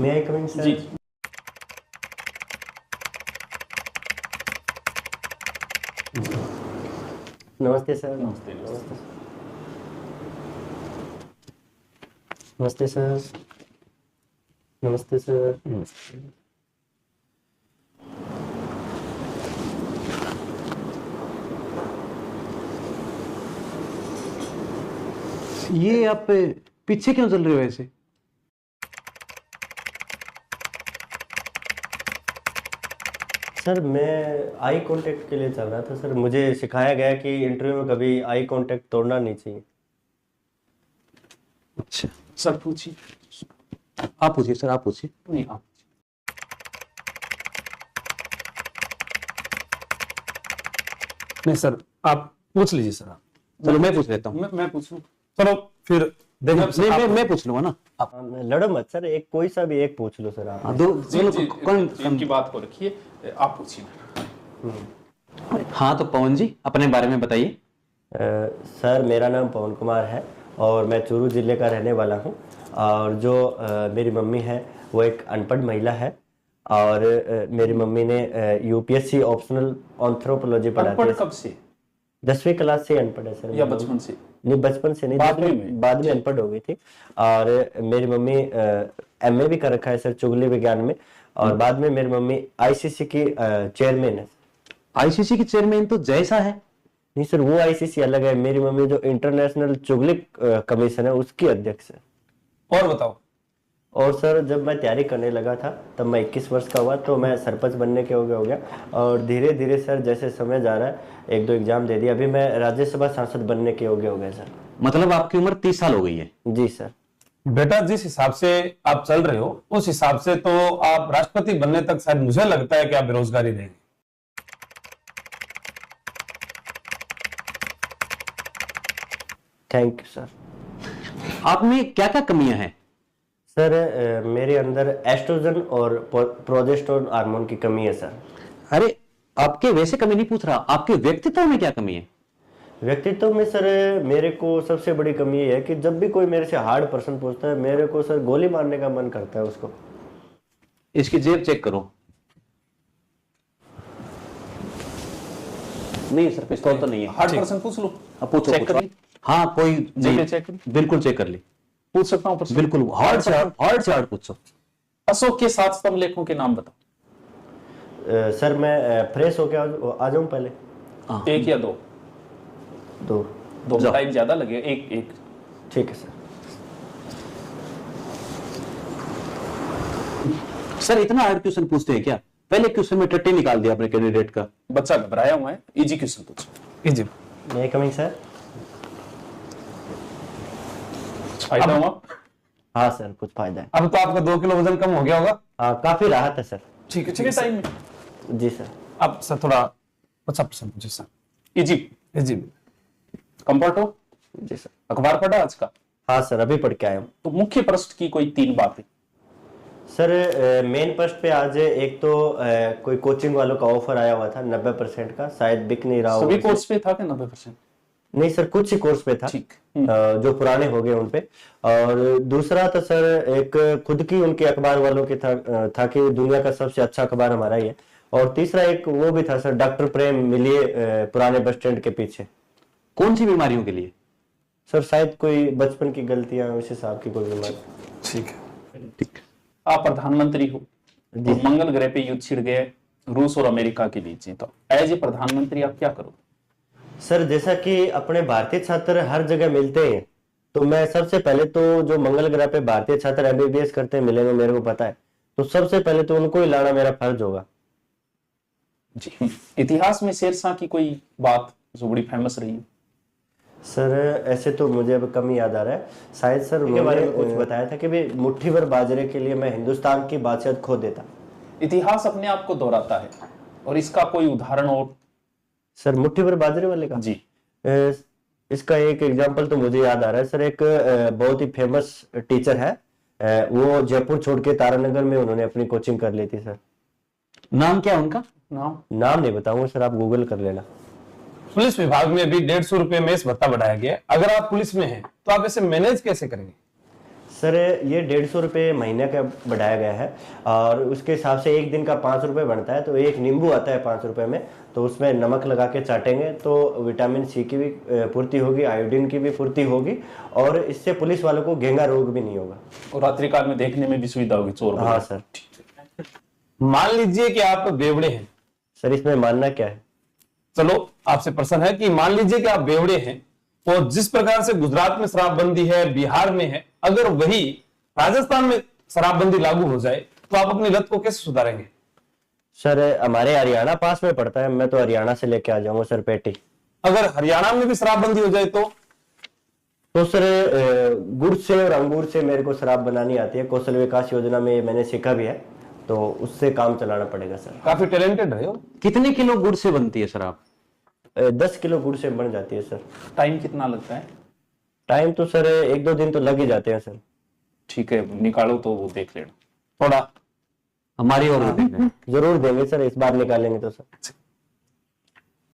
May I coming sir? जी। नमस्ते sir. नमस्ते। नमस्ते सर। नमस्ते सर। नमस्ते। ये आप पीछे क्यों चल रहे हो ऐसे? सर मैं आई कांटेक्ट के लिए चल रहा था सर। मुझे सिखाया गया कि इंटरव्यू में कभी आई कांटेक्ट तोड़ना नहीं चाहिए। अच्छा, सर पूछिए। आप पूछिए सर, आप पूछिए। नहीं, आप नहीं सर, आप पूछ लीजिए सर। आप चलो मैं पूछ लेता हूँ। मैं पूछूं? चलो फिर देखो। नहीं, मैं पूछ लूंगा ना। आप लड़ो मत सर, एक कोई सा भी एक पूछ लो सर आप। हाँ, दो जी दोनों जी, कौन इनकी बात को रखिए, आप पूछिए। हाँ, तो पवन जी अपने बारे में बताइए। सर मेरा नाम पवन कुमार है और मैं चूरू ज़िले का रहने वाला हूँ। और जो मेरी मम्मी है वो एक अनपढ़ महिला है। और मेरी मम्मी ने यूपीएससी ऑप्शनल एंथ्रोपोलॉजी पढ़ाती अनपढ़ है। कब से? 10वीं क्लास से अनपढ़ है सर। या बचपन से? नहीं, बचपन से नहीं, बाद में अनपढ़ हो गई थी। और मेरी मम्मी एमए भी कर रखा है सर चुगली विज्ञान में। और बाद में मेरी मम्मी आईसीसी की चेयरमैन है। आईसीसी की चेयरमैन तो जैसा है। नहीं सर, वो आईसीसी अलग है। मेरी मम्मी जो इंटरनेशनल चुगली कमीशन है उसकी अध्यक्ष है। और बताओ। और सर जब मैं तैयारी करने लगा था तब मैं 21 वर्ष का हुआ तो मैं सरपंच बनने के हो गया। और धीरे धीरे सर जैसे समय जा रहा है 1-2 एग्जाम दे दिया, अभी मैं राज्यसभा सांसद बनने के योग्य हो गया सर। मतलब आपकी उम्र 30 साल हो गई है। जी सर। बेटा, जिस हिसाब से आप चल रहे हो उस हिसाब से तो आप राष्ट्रपति बनने तक शायद मुझे लगता है कि आप बेरोजगारी रहेंगे। Thank you sir. आप में क्या क्या कमियां हैं? सर मेरे अंदर एस्ट्रोजन और प्रोजेस्टेरोन हार्मोन की कमी है सर। अरे, आपके वैसे कमी नहीं पूछ रहा, आपके व्यक्तित्व में क्या कमी है? व्यक्तित्व में सर मेरे को सबसे बड़ी कमी ये है कि जब भी कोई मेरे से हार्ड प्रश्न पूछता है मेरे को सर गोली मारने का मन करता है उसको। इसकी जेब चेक करो। नहीं सर, पिस्तौल तो नहीं है। हार्ड पर्सन पूछ लो। अब पूछो, चेक कर पूछो। ली? हाँ, कोई नहीं। चेक कर ली? बिल्कुल चेक कर ली। पूछ सकता हूँ? बिल्कुल हार्ड से हार्ड पूछो। अशोक के 7 स्तंभ लेखों के नाम बताओ। सर मैं फ्रेश होके आ जाऊं पहले? एक या दो? दो। टाइम ज्यादा लगे। एक। ठीक है सर। सर इतना हार्ड क्वेश्चन पूछते हैं क्या? पहले क्वेश्चन में टट्टी निकाल दिया अपने कैंडिडेट का। बच्चा घबराया हुआ है, इजी क्वेश्चन पूछो। Easy. May I coming sir? फायदा हुआ? हाँ सर, कुछ फायदा है। अब तो आपका 2 किलो वजन कम हो गया होगा। हाँ, काफी राहत है सर। ठीक कितने टाइम में? जी सर। अब सर थोड़ा 50% पूछिए सर। इजी। इजी। कंफर्ट हो? जी सर। अखबार पढ़ा आज का? हाँ सर, अभी पढ़ के आया हूँ। तो मुख्य प्रश्न की कोई 3 बातें। सर मेन पोस्ट पे आज एक तो कोई कोचिंग वालों का ऑफर आया हुआ था 90% का, शायद बिक नहीं रहा सभी होगा। कोर्स पे था कि 90%? नहीं सर, कुछ ही कोर्स पे था। ठीक। जो पुराने हो गए उनपे। और दूसरा तो सर एक खुद की उनके अखबार वालों के था कि दुनिया का सबसे अच्छा अखबार हमारा ही है। और तीसरा एक वो भी था सर, डॉक्टर प्रेम मिलिए पुराने बस स्टैंड के पीछे। कौन सी बीमारियों के लिए? सर शायद कोई बचपन की गलतियां उस हिसाब की कोई बीमारी। ठीक है। ठीक। आप प्रधानमंत्री हो, तो मंगल ग्रह पे युद्ध छिड़ गए रूस और अमेरिका के बीच, तो एज ए प्रधानमंत्री आप क्या करोगे? सर जैसा कि अपने भारतीय छात्र हर जगह मिलते हैं तो मैं सबसे पहले तो जो मंगल ग्रह पे भारतीय छात्र एमबीबीएस करते हैं मिलेंगे, मेरे को पता है, तो सबसे पहले तो उनको ही लाना मेरा फर्ज होगा। जी। इतिहास में शेरशाह की कोई बात जो बड़ी फेमस रही है? सर ऐसे तो मुझे अब कम ही याद आ रहा है। शायद सर उनके बारे में कुछ बताया था कि भाई मुट्ठी भर बाजरे के लिए मैं हिंदुस्तान की बादशाहत खो देता। इतिहास अपने आप को दोहराता है, और इसका कोई उदाहरण और? सर मुट्ठी भर बाजरे वाले का? जी। इसका एक एग्जांपल तो मुझे याद आ रहा है सर। एक बहुत ही फेमस टीचर है, वो जयपुर छोड़ के तारानगर में उन्होंने अपनी कोचिंग कर ली थी सर। नाम क्या है उनका? नाम नहीं बताऊंगा सर, आप गूगल कर लेना। पुलिस विभाग में भी 150 रुपए मेस भत्ता बढ़ाया गया। अगर आप पुलिस में हैं तो आप इसे मैनेज कैसे करेंगे? सर ये 150 रुपये महीने का बढ़ाया गया है और उसके हिसाब से एक दिन का 5 रुपये बनता है। तो एक नींबू आता है 5 रुपये में, तो उसमें नमक लगा के चाटेंगे तो विटामिन सी की भी पूर्ति होगी, आयोडीन की भी पूर्ति होगी और इससे पुलिस वालों को घेंगा रोग भी नहीं होगा और रात्रि काल में देखने में भी सुविधा होगी चोर हाँ सर। मान लीजिए कि आप बेवड़े हैं, सर इसमें मानना क्या है? चलो आपसे प्रश्न है कि मान लीजिए कि आप बेवड़े हैं और जिस प्रकार से गुजरात में शराबबंदी है, बिहार में है, अगर वही राजस्थान में शराबबंदी लागू हो जाए तो आप अपनी लत को कैसे सुधारेंगे? सर हमारे हरियाणा पास में पड़ता है, मैं तो हरियाणा से लेके आ जाऊंगा सर पेटी। अगर हरियाणा में भी शराबबंदी हो जाए तो सर गुड़ से और अंगूर से मेरे को शराब बनानी आती है, कौशल विकास योजना में मैंने सीखा भी है, तो उससे काम चलाना पड़ेगा सर। काफी टैलेंटेड रहे हो। कितने किलो गुड़ से बनती है शराब? 10 किलो गुड़ से बन जाती है सर। टाइम कितना लगता है? टाइम तो सर 1-2 दिन तो लग ही जाते हैं सर। ठीक है, निकालो तो वो देख लेना थोड़ा हमारी ओर भी देंगे। जरूर देंगे सर, इस बार निकालेंगे तो सर।